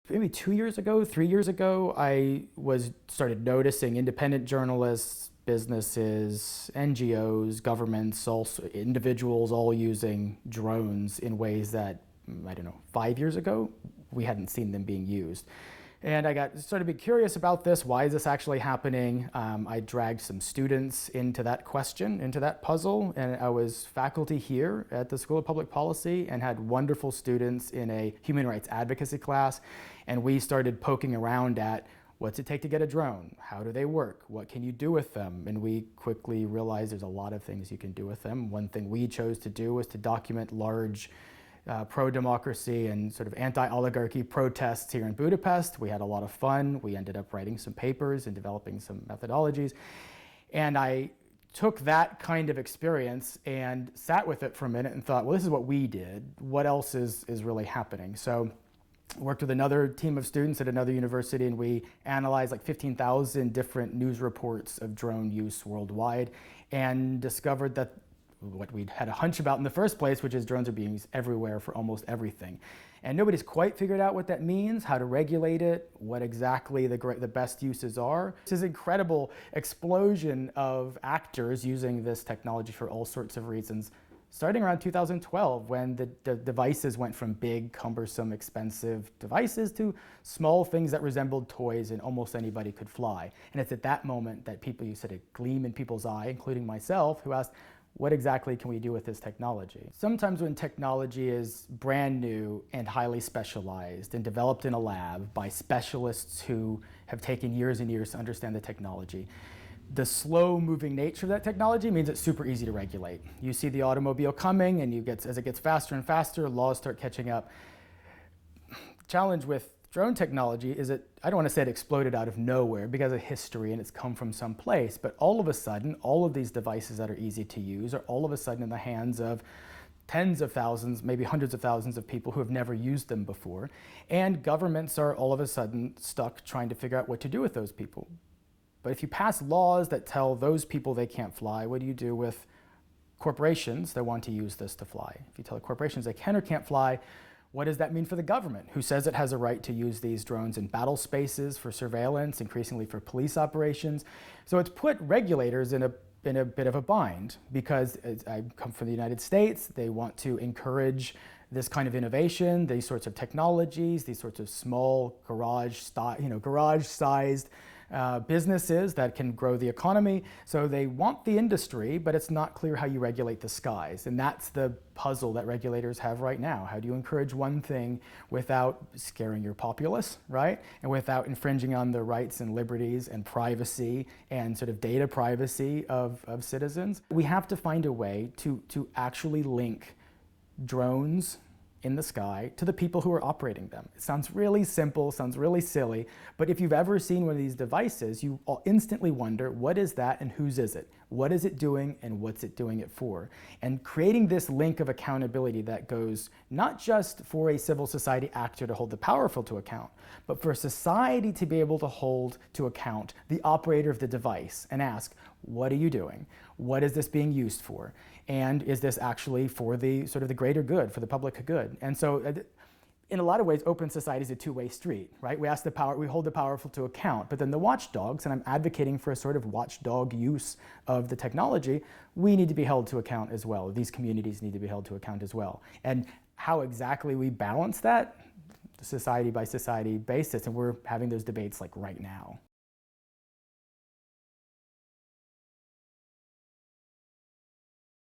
maybe 2 years ago, 3 years ago, I started noticing independent journalists, businesses, NGOs, governments, also individuals all using drones in ways that, I don't know, 5 years ago, we hadn't seen them being used. And I started to be curious about this. Why is this actually happening? I dragged some students into that question, into that puzzle, and I was faculty here at the School of Public Policy and had wonderful students in a human rights advocacy class, and we started poking around at what's it take to get a drone? How do they work? What can you do with them? And we quickly realized there's a lot of things you can do with them. One thing we chose to do was to document large pro-democracy and sort of anti-oligarchy protests here in Budapest. We had a lot of fun. We ended up writing some papers and developing some methodologies. And I took that kind of experience and sat with it for a minute and thought, well, this is what we did. What else is really happening? So I worked with another team of students at another university, and we analyzed like 15,000 different news reports of drone use worldwide and discovered that what we'd had a hunch about in the first place, which is drones are being used everywhere for almost everything. And nobody's quite figured out what that means, how to regulate it, what exactly the best uses are. This is an incredible explosion of actors using this technology for all sorts of reasons, starting around 2012, when the devices went from big, cumbersome, expensive devices to small things that resembled toys and almost anybody could fly. And it's at that moment that you said a gleam in people's eye, including myself, who asked, what exactly can we do with this technology? Sometimes when technology is brand new and highly specialized and developed in a lab by specialists who have taken years and years to understand the technology, the slow-moving nature of that technology means it's super easy to regulate. You see the automobile coming, and as it gets faster and faster, laws start catching up. Challenge with drone technology is that, I don't want to say it exploded out of nowhere because of history and it's come from some place, but all of a sudden, all of these devices that are easy to use are all of a sudden in the hands of tens of thousands, maybe hundreds of thousands of people who have never used them before. And governments are all of a sudden stuck trying to figure out what to do with those people. But if you pass laws that tell those people they can't fly, what do you do with corporations that want to use this to fly? If you tell corporations they can or can't fly, what does that mean for the government, who says it has a right to use these drones in battle spaces for surveillance, increasingly for police operations? So it's put regulators in a bit of a bind, because I come from the United States. They want to encourage this kind of innovation, these sorts of technologies, these sorts of small garage-sized businesses that can grow the economy. So they want the industry, but it's not clear how you regulate the skies. And that's the puzzle that regulators have right now. How do you encourage one thing without scaring your populace, right? And without infringing on the rights and liberties and privacy and sort of data privacy of citizens? We have to find a way to actually link drones in the sky to the people who are operating them. It sounds really simple, sounds really silly, but if you've ever seen one of these devices, you instantly wonder, what is that and whose is it? What is it doing and what's it doing it for? And creating this link of accountability that goes not just for a civil society actor to hold the powerful to account, but for society to be able to hold to account the operator of the device and ask, what are you doing? What is this being used for? And is this actually for the sort of the greater good, for the public good? And so in a lot of ways, open society is a two-way street, right? We hold the powerful to account, but then the watchdogs, and I'm advocating for a sort of watchdog use of the technology, we need to be held to account as well. These communities need to be held to account as well. And how exactly we balance that, society by society basis, and we're having those debates like right now.